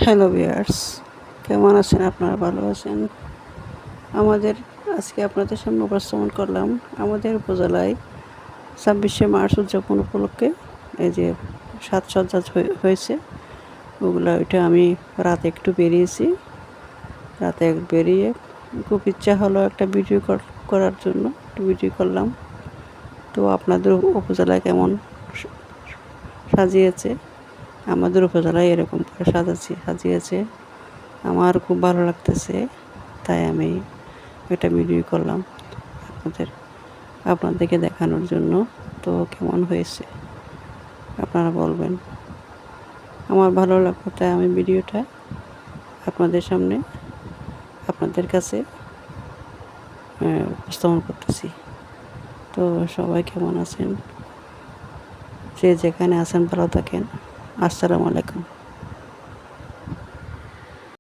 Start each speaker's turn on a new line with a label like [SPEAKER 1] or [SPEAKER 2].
[SPEAKER 1] Hello viewers, কেমন আছেন? আপনারা ভালো আছেন? আমাদের আজকে আপনাদের সামনে উপস্থাপন করলাম আমাদের উপজেলায় ২৬শে মার্চ উদযাপন উপলক্ষে এই যে সাজসজ্জা হয়েছে ওইটা আমি রাতে একটু বেরিয়েছি। রাতে বেরিয়ে খুব ইচ্ছা হলো একটা ভিডিও করার জন্য একটু ভিডিও করলাম। তো আপনাদের উপজেলায় কেমন সাজিয়েছে? আমাদের উপজেলায় এরকম করে সাজিয়েছে, আমার খুব ভালো লাগতেছে, তাই আমি এটা ভিডিও করলাম আপনাদেরকে দেখানোর জন্য। তো কেমন হয়েছে আপনারা বলবেন। আমার ভালো লাগলো তাই আমি ভিডিওটা আপনাদের সামনে আপনাদের কাছে উপস্থাপন করতেছি। তো সবাই কেমন আছেন? যে যেখানে আছেন ভালো থাকেন। আসসালামু আলাইকুম।